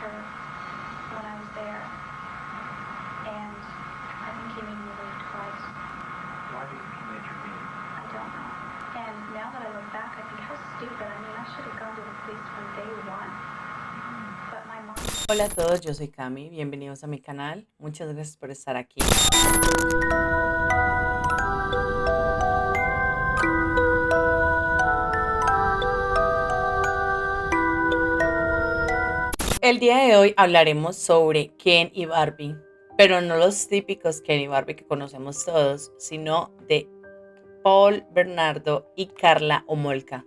her when I was there, and I think he made me leave twice. Why do you think he made you leave? I don't know. And now that I look back, I think how stupid. I mean, I should have gone to the police from day one. But my mom... Hola a todos, yo soy Cami, bienvenidos a mi canal, muchas gracias por estar aquí. El día de hoy hablaremos sobre Ken y Barbie, pero no los típicos Ken y Barbie que conocemos todos, sino de Paul Bernardo y Carla Homolka.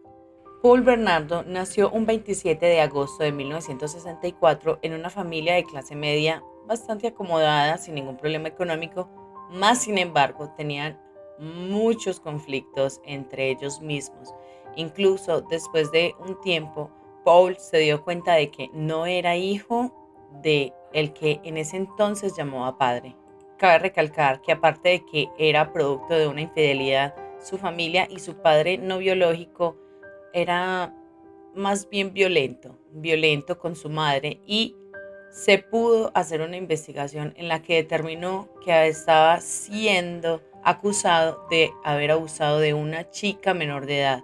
Paul Bernardo nació un 27 de agosto de 1964 en una familia de clase media bastante acomodada, sin ningún problema económico, más sin embargo tenían muchos conflictos entre ellos mismos. Incluso después de un tiempo, Paul se dio cuenta de que no era hijo de el que en ese entonces llamaba padre. Cabe recalcar que aparte de que era producto de una infidelidad, su familia y su padre no biológico era más bien violento con su madre, y se pudo hacer una investigación en la que determinó que estaba siendo acusado de haber abusado de una chica menor de edad.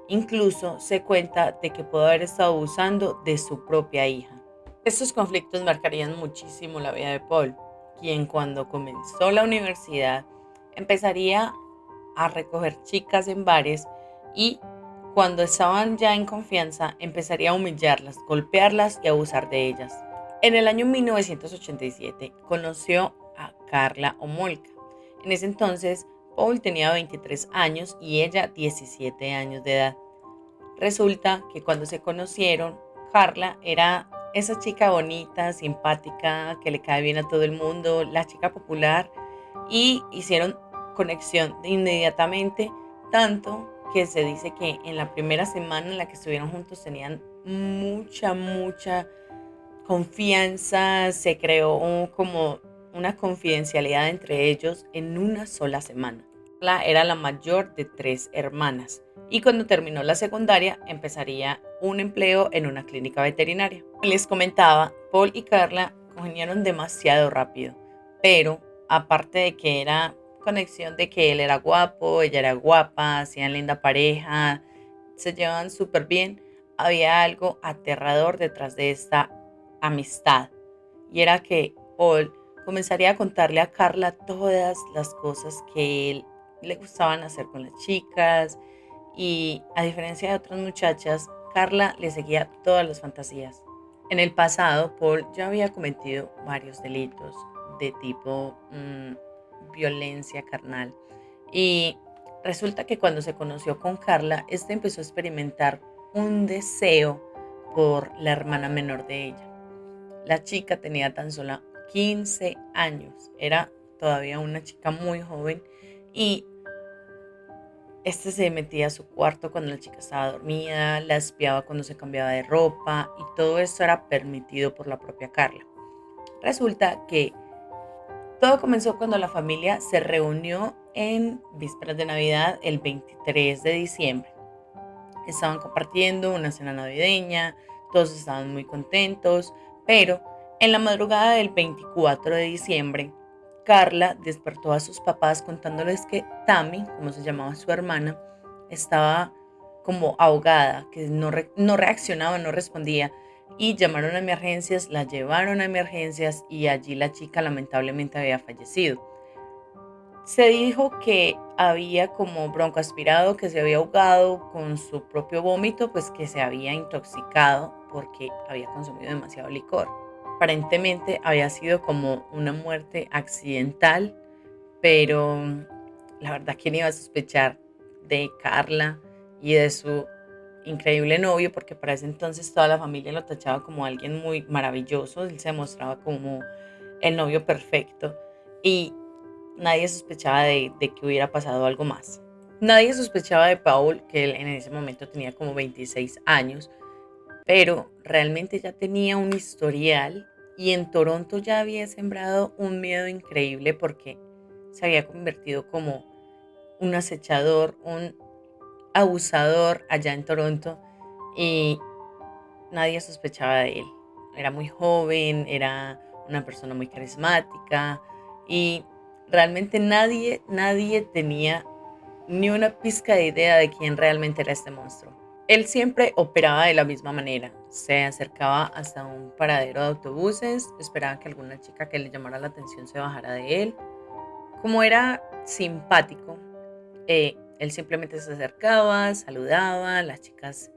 Incluso se cuenta de que pudo haber estado abusando de su propia hija. Estos conflictos marcarían muchísimo la vida de Paul, quien cuando comenzó la universidad empezaría a recoger chicas en bares y cuando estaban ya en confianza empezaría a humillarlas, golpearlas y abusar de ellas. En el año 1987 conoció a Carla Homolka. En ese entonces Paul tenía 23 años y ella 17 años de edad. Resulta que cuando se conocieron, Carla era esa chica bonita, simpática, que le cae bien a todo el mundo, la chica popular, y hicieron conexión de inmediatamente, tanto que se dice que en la primera semana en la que estuvieron juntos tenían mucha confianza, se creó como una confidencialidad entre ellos en una sola semana. Carla era la mayor de 3 hermanas y cuando terminó la secundaria empezaría un empleo en una clínica veterinaria. Les comentaba, Paul y Carla congeniaron demasiado rápido, pero aparte de que era conexión de que él era guapo, ella era guapa, hacían linda pareja, se llevaban súper bien, había algo aterrador detrás de esta amistad, y era que Paul comenzaría a contarle a Carla todas las cosas que él le gustaban hacer con las chicas, y a diferencia de otras muchachas, Carla le seguía todas las fantasías. En el pasado, Paul ya había cometido varios delitos de tipo violencia carnal, y resulta que cuando se conoció con Carla, este empezó a experimentar un deseo por la hermana menor de ella. La chica tenía tan solo 15 años, era todavía una chica muy joven, y este se metía a su cuarto cuando la chica estaba dormida, la espiaba cuando se cambiaba de ropa, y todo esto era permitido por la propia Carla. Resulta que todo comenzó cuando la familia se reunió en vísperas de Navidad, el 23 de diciembre. Estaban compartiendo una cena navideña, todos estaban muy contentos, pero en la madrugada del 24 de diciembre, Carla despertó a sus papás contándoles que Tammy, como se llamaba su hermana, estaba como ahogada, que no reaccionaba, no respondía, y llamaron a emergencias, la llevaron a emergencias y allí la chica lamentablemente había fallecido. Se dijo que había como broncoaspirado, que se había ahogado con su propio vómito, pues que se había intoxicado porque había consumido demasiado licor. Aparentemente había sido como una muerte accidental, pero la verdad, ¿quién iba a sospechar de Carla y de su increíble novio? Porque para ese entonces toda la familia lo tachaba como alguien muy maravilloso, él se mostraba como el novio perfecto, y nadie sospechaba de que hubiera pasado algo más. Nadie sospechaba de Paul, que él en ese momento tenía como 26 años, pero realmente ya tenía un historial, y en Toronto ya había sembrado un miedo increíble porque se había convertido como un acechador, un abusador allá en Toronto, y nadie sospechaba de él. era muy joven, era una persona muy carismática y realmente nadie tenía ni una pizca de idea de quién realmente era este monstruo. Él siempre operaba de la misma manera. Se acercaba hasta un paradero de autobuses, esperaba que alguna chica que le llamara la atención se bajara de él. Como era simpático, él simplemente se acercaba, saludaba, las chicas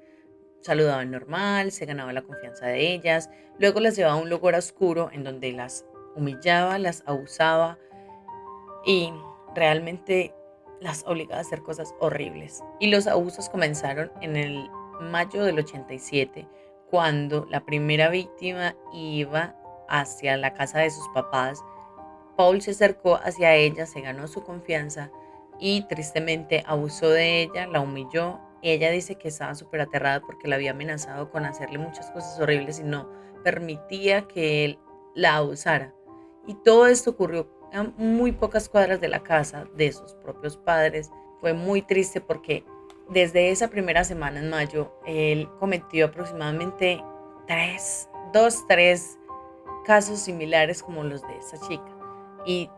saludaban normal, se ganaba la confianza de ellas, luego las llevaba a un lugar oscuro en donde las humillaba, las abusaba y realmente las obligaba a hacer cosas horribles. Y los abusos comenzaron en el mayo del 87, cuando la primera víctima iba hacia la casa de sus papás. Paul se acercó hacia ella, se ganó su confianza y tristemente abusó de ella, la humilló. Ella dice que estaba súper aterrada porque la había amenazado con hacerle muchas cosas horribles y no permitía que él la abusara. Y todo esto ocurrió a muy pocas cuadras de la casa de sus propios padres. Fue muy triste porque desde esa primera semana en mayo, él cometió aproximadamente tres casos similares como los de esa chica. Y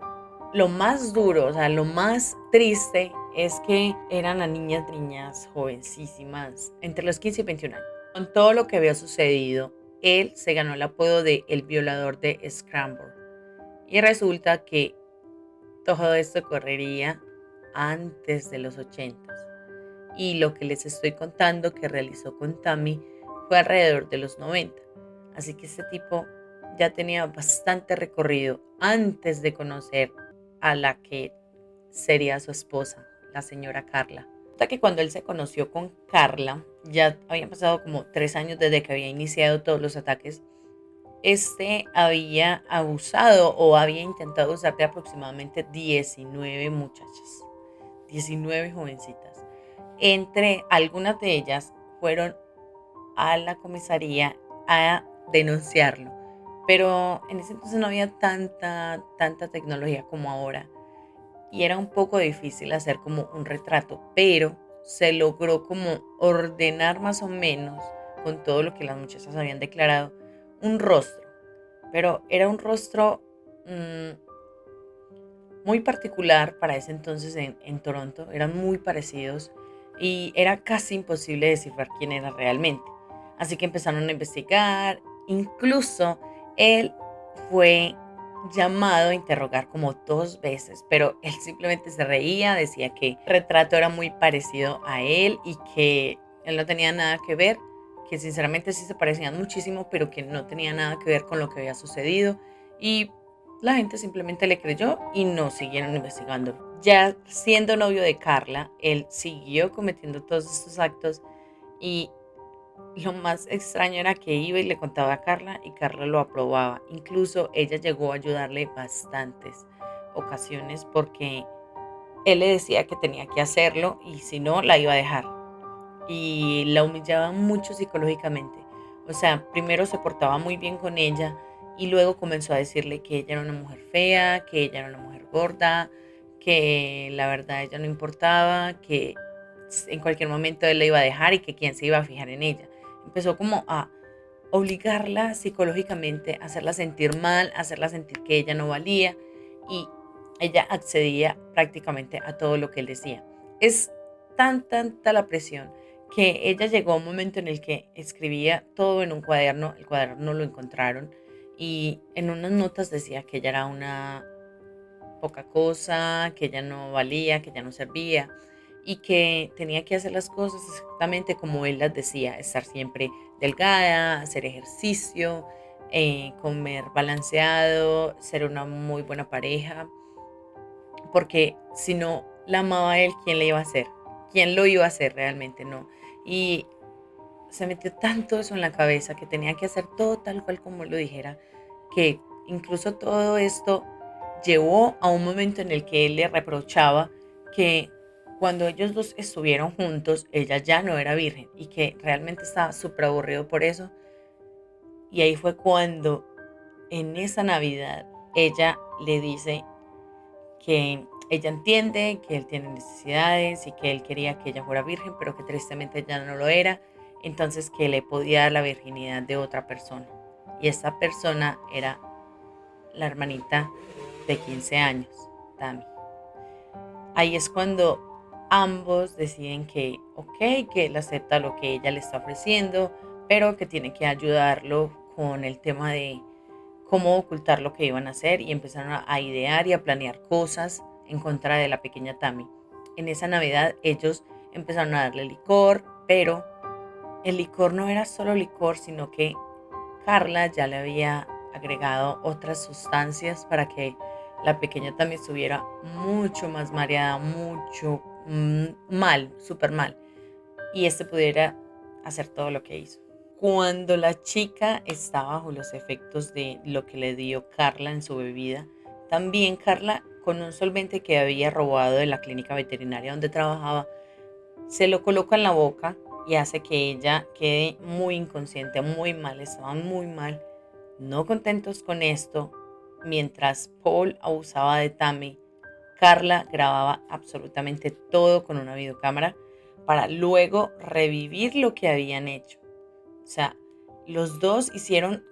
lo más duro, o sea, lo más triste es que eran a niñas jovencísimas, entre los 15 y 21 años. Con todo lo que había sucedido, él se ganó el apodo de el violador de Scramble. Y resulta que todo esto correría antes de los 80. Y lo que les estoy contando que realizó con Tammy fue alrededor de los 90. Así que este tipo ya tenía bastante recorrido antes de conocer a la que sería su esposa, la señora Carla. Hasta que cuando él se conoció con Carla, ya habían pasado como 3 años desde que había iniciado todos los ataques. Este había abusado o había intentado abusar de aproximadamente 19 muchachas, 19 jovencitas. Entre algunas de ellas fueron a la comisaría a denunciarlo. Pero en ese entonces no había tanta tecnología como ahora. Y era un poco difícil hacer como un retrato, pero se logró como ordenar más o menos con todo lo que las muchachas habían declarado, un rostro. Pero era un rostro muy particular para ese entonces en Toronto. Eran muy parecidos y era casi imposible descifrar quién era realmente. Así que empezaron a investigar. Incluso él fue llamado a interrogar como 2 veces, pero él simplemente se reía, decía que el retrato era muy parecido a él y que él no tenía nada que ver, que sinceramente sí se parecían muchísimo, pero que no tenía nada que ver con lo que había sucedido. Y la gente simplemente le creyó y no siguieron investigando. Ya siendo novio de Carla, él siguió cometiendo todos estos actos y lo más extraño era que iba y le contaba a Carla y Carla lo aprobaba. Incluso ella llegó a ayudarle bastantes ocasiones porque él le decía que tenía que hacerlo y si no, la iba a dejar. Y la humillaba mucho psicológicamente. O sea, primero se portaba muy bien con ella y luego comenzó a decirle que ella era una mujer fea, que ella era una mujer gorda, que la verdad ella no importaba, que en cualquier momento él la iba a dejar y que quién se iba a fijar en ella. Empezó como a obligarla psicológicamente, a hacerla sentir mal, a hacerla sentir que ella no valía y ella accedía prácticamente a todo lo que él decía. Es tanta la presión que ella llegó a un momento en el que escribía todo en un cuaderno, el cuaderno no lo encontraron y en unas notas decía que ella era una poca cosa, que ella no valía, que ella no servía y que tenía que hacer las cosas exactamente como él las decía, estar siempre delgada, hacer ejercicio, comer balanceado, ser una muy buena pareja, porque si no la amaba a él, ¿quién le iba a hacer? ¿Quién lo iba a hacer realmente? No. Y se metió tanto eso en la cabeza que tenía que hacer todo tal cual como él lo dijera, que incluso todo esto llevó a un momento en el que él le reprochaba que cuando ellos dos estuvieron juntos, ella ya no era virgen y que realmente estaba súper aburrido por eso. Y ahí fue cuando en esa Navidad ella le dice que ella entiende que él tiene necesidades y que él quería que ella fuera virgen, pero que tristemente ella no lo era, entonces que le podía dar la virginidad de otra persona. y esta persona era la hermanita de 15 años, Tammy. Ahí es cuando ambos deciden que, ok, que él acepta lo que ella le está ofreciendo, pero que tiene que ayudarlo con el tema de cómo ocultar lo que iban a hacer y empezaron a idear y a planear cosas en contra de la pequeña Tammy. En esa Navidad ellos empezaron a darle licor, pero el licor no era solo licor, sino que Carla ya le había agregado otras sustancias para que la pequeña Tammy estuviera mucho más mareada, mucho mal, súper mal, y pudiera hacer todo lo que hizo. Cuando la chica está bajo los efectos de lo que le dio Carla en su bebida, también Carla, con un solvente que había robado de la clínica veterinaria donde trabajaba, se lo coloca en la boca y hace que ella quede muy inconsciente, muy mal, estaban muy mal. No contentos con esto, mientras Paul abusaba de Tammy, Carla grababa absolutamente todo con una videocámara para luego revivir lo que habían hecho. O sea, los dos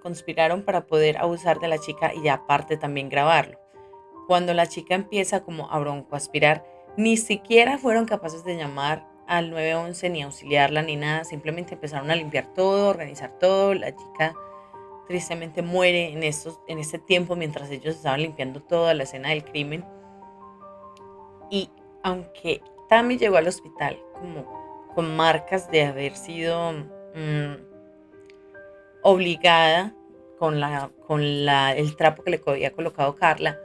conspiraron para poder abusar de la chica y aparte también grabarlo. Cuando la chica empieza como a broncoaspirar, ni siquiera fueron capaces de llamar al 911 ni auxiliarla ni nada, simplemente empezaron a limpiar todo, organizar todo. La chica tristemente muere en este tiempo mientras ellos estaban limpiando toda la escena del crimen. Y aunque Tammy llegó al hospital como con marcas de haber sido obligada el trapo que le había colocado Carla,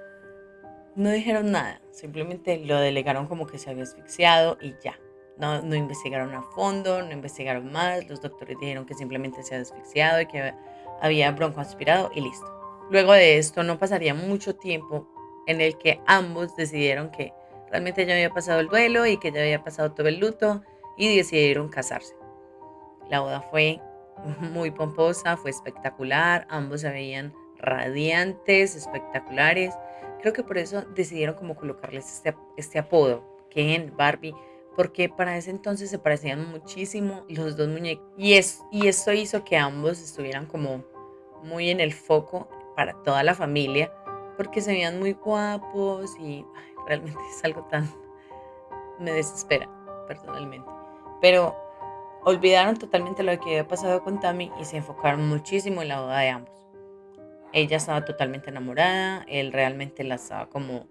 no dijeron nada, simplemente lo delegaron como que se había asfixiado y ya. No investigaron a fondo, no investigaron más, los doctores dijeron que simplemente se había asfixiado y que había broncoaspirado y listo. Luego de esto no pasaría mucho tiempo en el que ambos decidieron que realmente ya había pasado el duelo y que ya había pasado todo el luto y decidieron casarse. La boda fue muy pomposa, fue espectacular, ambos se veían radiantes, espectaculares. Creo que por eso decidieron como colocarles este apodo, Ken, Barbie, porque para ese entonces se parecían muchísimo los dos muñecos. Y esto hizo que ambos estuvieran como muy en el foco para toda la familia, porque se veían muy guapos y realmente es algo tan... me desespera personalmente. Pero olvidaron totalmente lo que había pasado con Tammy y se enfocaron muchísimo en la boda de ambos. Ella estaba totalmente enamorada, él realmente la estaba como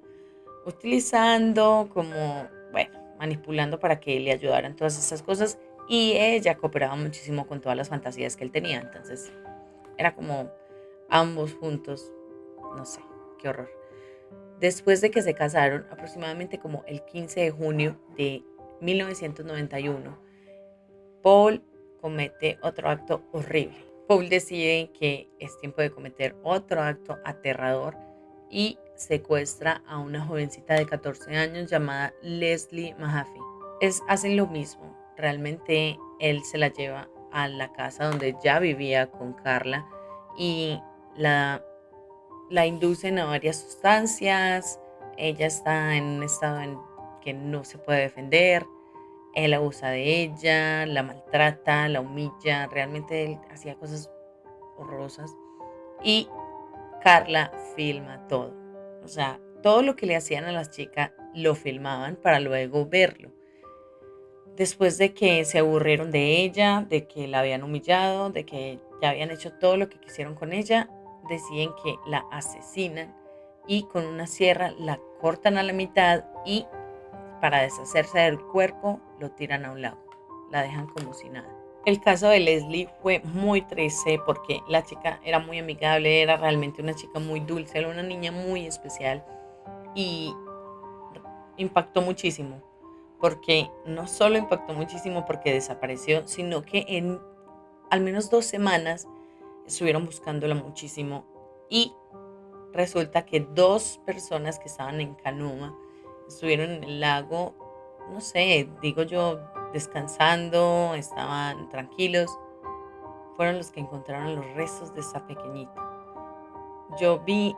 utilizando, como, bueno, manipulando para que le ayudaran todas esas cosas y ella cooperaba muchísimo con todas las fantasías que él tenía. Entonces era como ambos juntos, no sé, qué horror. Después de que se casaron, aproximadamente como el 15 de junio de 1991, Paul comete otro acto horrible. Paul decide que es tiempo de cometer otro acto aterrador y secuestra a una jovencita de 14 años llamada Leslie Mahaffey. Hacen lo mismo. Realmente él se la lleva a la casa donde ya vivía con Carla y la inducen a varias sustancias. Ella está en un estado en que no se puede defender. Él abusa de ella, la maltrata, la humilla. Realmente él hacía cosas horrorosas. Y Carla filma todo. O sea, todo lo que le hacían a las chicas lo filmaban para luego verlo. Después de que se aburrieron de ella, de que la habían humillado, de que ya habían hecho todo lo que quisieron con ella, deciden que la asesinan y con una sierra la cortan a la mitad y para deshacerse del cuerpo lo tiran a un lago. La dejan como si nada. El caso de Leslie fue muy triste porque la chica era muy amigable, era realmente una chica muy dulce, era una niña muy especial y impactó muchísimo. Porque no solo impactó muchísimo porque desapareció, sino que en al menos 2 semanas estuvieron buscándola muchísimo y resulta que 2 personas que estaban en canoa estuvieron en el lago, no sé, digo yo, descansando, estaban tranquilos, fueron los que encontraron los restos de esa pequeñita. Yo vi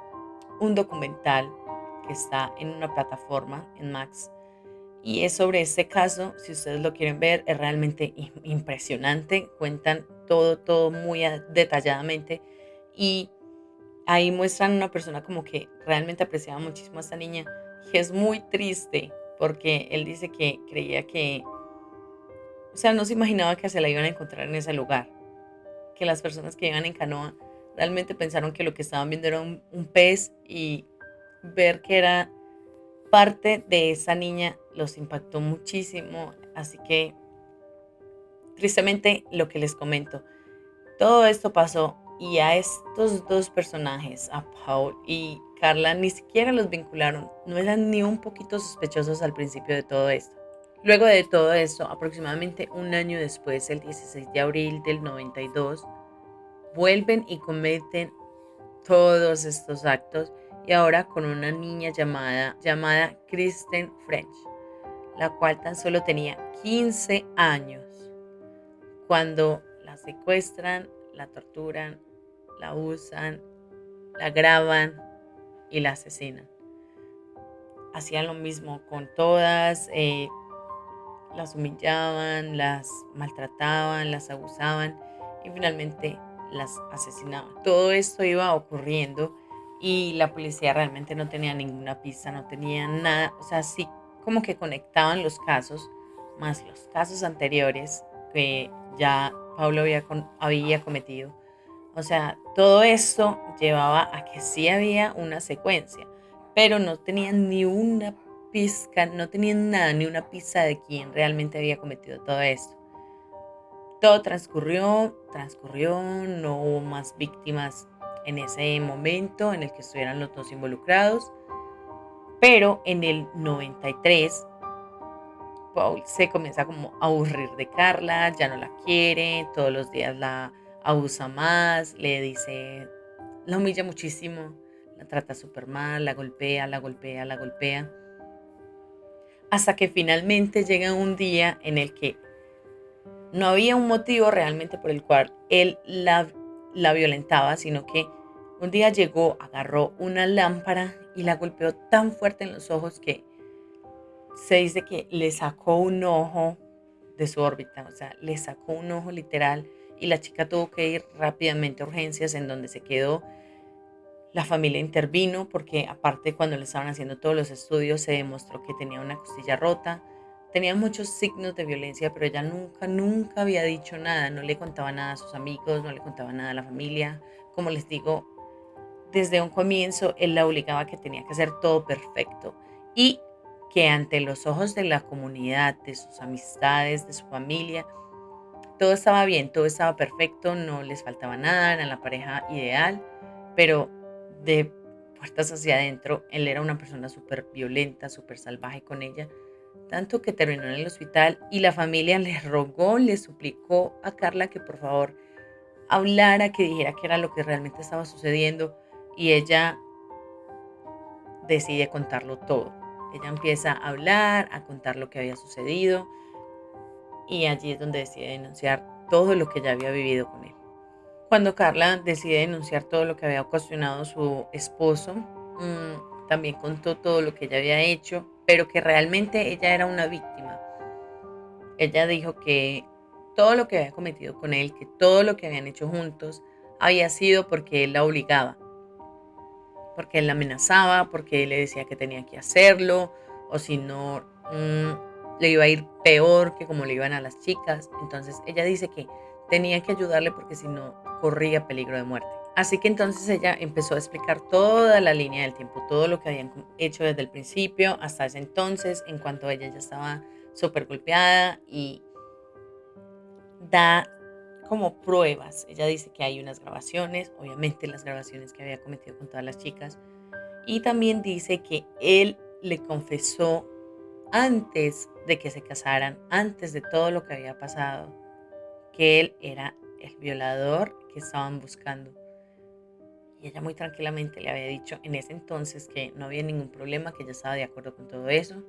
un documental que está en una plataforma, en Max, y es sobre este caso. Si ustedes lo quieren ver, es realmente impresionante. Cuentan todo muy detalladamente y ahí muestran una persona como que realmente apreciaba muchísimo a esta niña y es muy triste porque él dice que creía que, o sea, no se imaginaba que se la iban a encontrar en ese lugar, que las personas que iban en canoa realmente pensaron que lo que estaban viendo era un pez y ver que era parte de esa niña los impactó muchísimo, así que tristemente lo que les comento, todo esto pasó y a estos dos personajes, a Paul y Carla, ni siquiera los vincularon, no eran ni un poquito sospechosos al principio de todo esto. Luego de todo esto, aproximadamente un año después, el 16 de abril del 92, vuelven y cometen todos estos actos y ahora con una niña llamada Kristen French, la cual tan solo tenía 15 años cuando la secuestran, la torturan, la usan, la graban y la asesinan. Hacían lo mismo con todas, las humillaban, las maltrataban, las abusaban y finalmente las asesinaban. Todo esto iba ocurriendo y la policía realmente no tenía ninguna pista, no tenía nada, o sea, sí como que conectaban los casos, más los casos anteriores que ya Pablo había cometido. O sea, todo esto llevaba a que sí había una secuencia, pero no tenían ni una pizca, no tenían nada, ni una pizca de quién realmente había cometido todo esto. Todo transcurrió, no hubo más víctimas en ese momento en el que estuvieran los dos involucrados, pero en el 93 Paul se comienza como a aburrir de Carla, ya no la quiere, todos los días la abusa más, le dice, la humilla muchísimo, la trata súper mal, la golpea, la golpea, la golpea, hasta que finalmente llega un día en el que no había un motivo realmente por el cual él la violentaba, sino que un día llegó, agarró una lámpara y la golpeó tan fuerte en los ojos que se dice que le sacó un ojo de su órbita, o sea, le sacó un ojo literal y la chica tuvo que ir rápidamente a urgencias en donde se quedó. La familia intervino porque aparte cuando le estaban haciendo todos los estudios se demostró que tenía una costilla rota, tenía muchos signos de violencia, pero ella nunca había dicho nada, no le contaba nada a sus amigos, no le contaba nada a la familia. Como les digo, desde un comienzo él la obligaba a que tenía que hacer todo perfecto y que ante los ojos de la comunidad, de sus amistades, de su familia, todo estaba bien, todo estaba perfecto, no les faltaba nada, eran la pareja ideal, pero de puertas hacia adentro, él era una persona súper violenta, súper salvaje con ella, tanto que terminó en el hospital y la familia le rogó, le suplicó a Carla que por favor hablara, que dijera qué era lo que realmente estaba sucediendo y ella decide contarlo todo. Ella empieza a hablar, a contar lo que había sucedido y allí es donde decide denunciar todo lo que ella había vivido con él. Cuando Carla decide denunciar todo lo que había ocasionado su esposo, también contó todo lo que ella había hecho, pero que realmente ella era una víctima. Ella dijo que todo lo que había cometido con él, que todo lo que habían hecho juntos, había sido porque él la obligaba, porque él la amenazaba, porque él le decía que tenía que hacerlo, o si no, le iba a ir peor que como le iban a las chicas. Entonces ella dice que tenía que ayudarle porque si no, corría peligro de muerte. Así que entonces ella empezó a explicar toda la línea del tiempo, todo lo que habían hecho desde el principio hasta ese entonces, en cuanto ella ya estaba súper golpeada y da como pruebas. Ella dice que hay unas grabaciones, obviamente las grabaciones que había cometido con todas las chicas, y también dice que él le confesó antes de que se casaran, antes de todo lo que había pasado, que él era el violador que estaban buscando. Y ella muy tranquilamente le había dicho en ese entonces que no había ningún problema, que ella estaba de acuerdo con todo eso.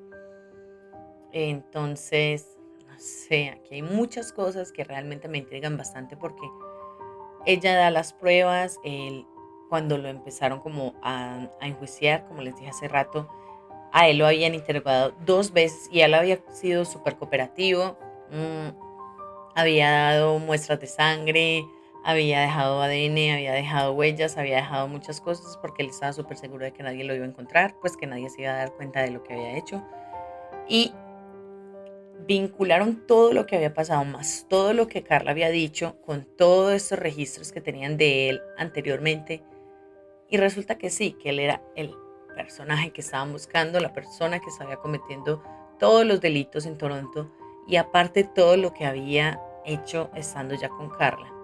Entonces, no sé, aquí hay muchas cosas que realmente me intrigan bastante porque ella da las pruebas, cuando lo empezaron como a enjuiciar, como les dije hace rato, a él lo habían interrogado 2 veces y él había sido súper cooperativo, había dado muestras de sangre, había dejado ADN, había dejado huellas, había dejado muchas cosas porque él estaba súper seguro de que nadie lo iba a encontrar, pues que nadie se iba a dar cuenta de lo que había hecho. Y vincularon todo lo que había pasado, más todo lo que Carla había dicho, con todos estos registros que tenían de él anteriormente. Y resulta que sí, que él era el personaje que estaban buscando, la persona que estaba cometiendo todos los delitos en Toronto y aparte todo lo que había hecho estando ya con Carla.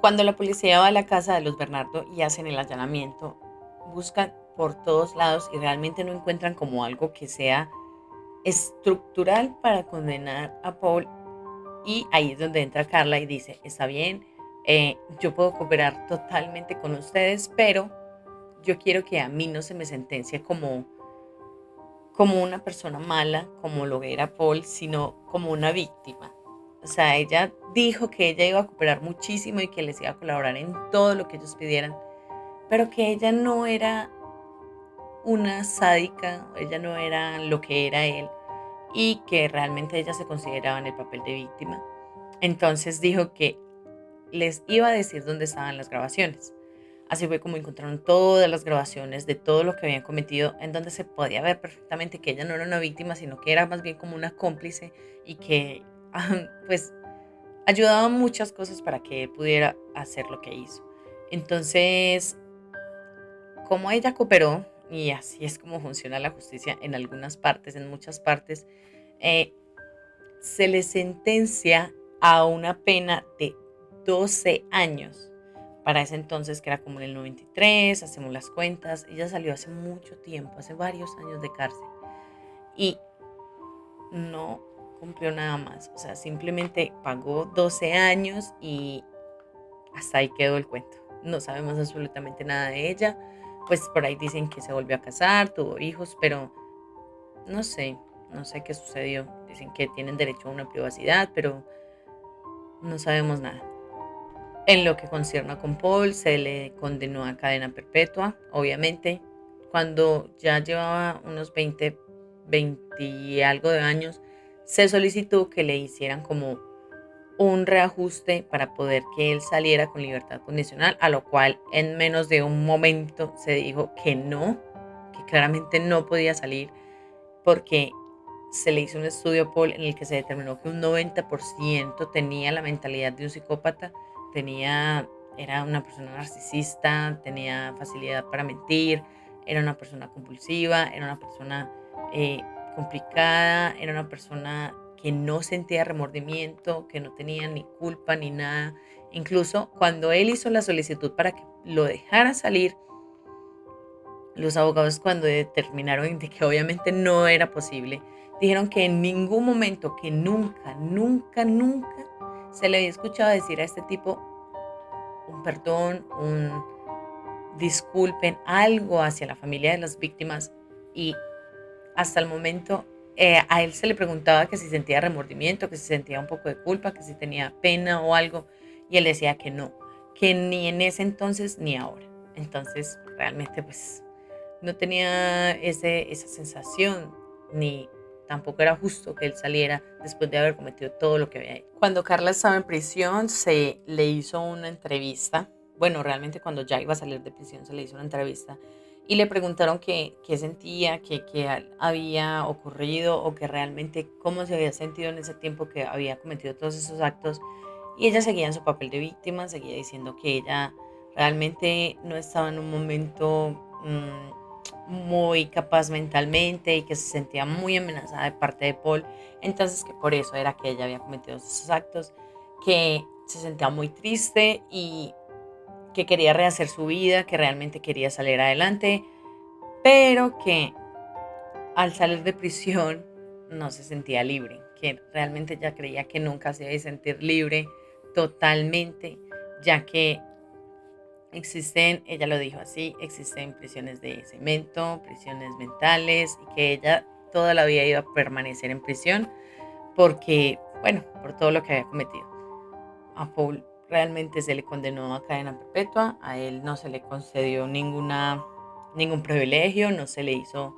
Cuando la policía va a la casa de los Bernardo y hacen el allanamiento, buscan por todos lados y realmente no encuentran como algo que sea estructural para condenar a Paul. Y ahí es donde entra Carla y dice, está bien, yo puedo cooperar totalmente con ustedes, pero yo quiero que a mí no se me sentencie como una persona mala, como lo era Paul, sino como una víctima. O sea, ella dijo que ella iba a cooperar muchísimo y que les iba a colaborar en todo lo que ellos pidieran, pero que ella no era una sádica, ella no era lo que era él y que realmente ella se consideraba en el papel de víctima. Entonces dijo que les iba a decir dónde estaban las grabaciones. Así fue como encontraron todas las grabaciones de todo lo que habían cometido, en donde se podía ver perfectamente que ella no era una víctima, sino que era más bien como una cómplice y que pues ayudaba muchas cosas para que pudiera hacer lo que hizo. Entonces, como ella cooperó, y así es como funciona la justicia en algunas partes, en muchas partes, eh, se le sentencia a una pena de 12 años. Para ese entonces, que era como en el 93, hacemos las cuentas, ella salió hace mucho tiempo, hace varios años de cárcel. Y no cumplió nada más. O sea, simplemente pagó 12 años y hasta ahí quedó el cuento. No sabemos absolutamente nada de ella. Pues por ahí dicen que se volvió a casar, tuvo hijos, pero no sé, no sé qué sucedió. Dicen que tienen derecho a una privacidad, pero no sabemos nada. En lo que concierne con Paul, se le condenó a cadena perpetua, obviamente. Cuando ya llevaba unos 20 y algo de años, se solicitó que le hicieran como un reajuste para poder que él saliera con libertad condicional, a lo cual en menos de un momento se dijo que no, que claramente no podía salir porque se le hizo un estudio a Paul en el que se determinó que un 90% tenía la mentalidad de un psicópata, era una persona narcisista, tenía facilidad para mentir, era una persona compulsiva, era una persona eh, complicada, era una persona que no sentía remordimiento, que no tenía ni culpa ni nada. Incluso cuando él hizo la solicitud para que lo dejara salir, los abogados, cuando determinaron de que obviamente no era posible, dijeron que en ningún momento, que nunca, nunca, nunca se le había escuchado decir a este tipo un perdón, un disculpen, algo hacia la familia de las víctimas. Y hasta el momento a él se le preguntaba que si sentía remordimiento, que si sentía un poco de culpa, que si tenía pena o algo, y él decía que no, que ni en ese entonces ni ahora. Entonces realmente pues no tenía esa sensación, ni tampoco era justo que él saliera después de haber cometido todo lo que había hecho. Cuando Carla estaba en prisión, se le hizo una entrevista. Bueno, realmente cuando ya iba a salir de prisión se le hizo una entrevista y le preguntaron qué sentía, qué había ocurrido o que realmente cómo se había sentido en ese tiempo que había cometido todos esos actos. Y ella seguía en su papel de víctima, seguía diciendo que ella realmente no estaba en un momento muy capaz mentalmente y que se sentía muy amenazada de parte de Paul. Entonces que por eso era que ella había cometido esos actos, que se sentía muy triste y que quería rehacer su vida, que realmente quería salir adelante, pero que al salir de prisión no se sentía libre, que realmente ella creía que nunca se iba a sentir libre totalmente, ya que existen, ella lo dijo así, existen prisiones de cemento, prisiones mentales y que ella toda la vida iba a permanecer en prisión porque, bueno, por todo lo que había cometido. A Paul realmente se le condenó a cadena perpetua, a él no se le concedió ningún privilegio, no se le hizo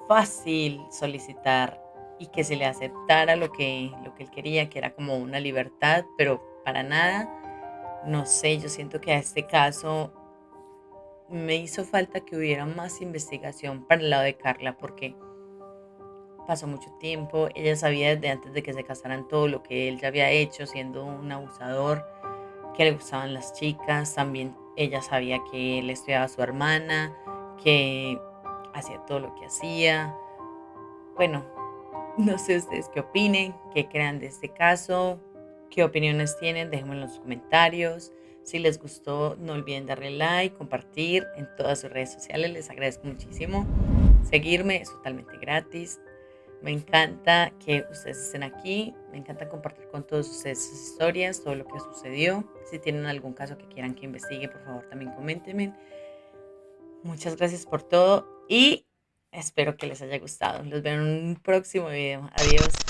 fácil solicitar y que se le aceptara lo que él quería, que era como una libertad, pero para nada. No sé, yo siento que a este caso me hizo falta que hubiera más investigación para el lado de Carla, porque pasó mucho tiempo, ella sabía desde antes de que se casaran todo lo que él ya había hecho, siendo un abusador, que le gustaban las chicas, también ella sabía que él estudiaba a su hermana, que hacía todo lo que hacía. Bueno, no sé ustedes qué opinen, qué crean de este caso, qué opiniones tienen, déjenme en los comentarios. Si les gustó, no olviden darle like, compartir en todas sus redes sociales, les agradezco muchísimo. Seguirme es totalmente gratis. Me encanta que ustedes estén aquí, me encanta compartir con todos ustedes sus historias, todo lo que sucedió. Si tienen algún caso que quieran que investigue, por favor también coméntenme. Muchas gracias por todo y espero que les haya gustado. Los veo en un próximo video. Adiós.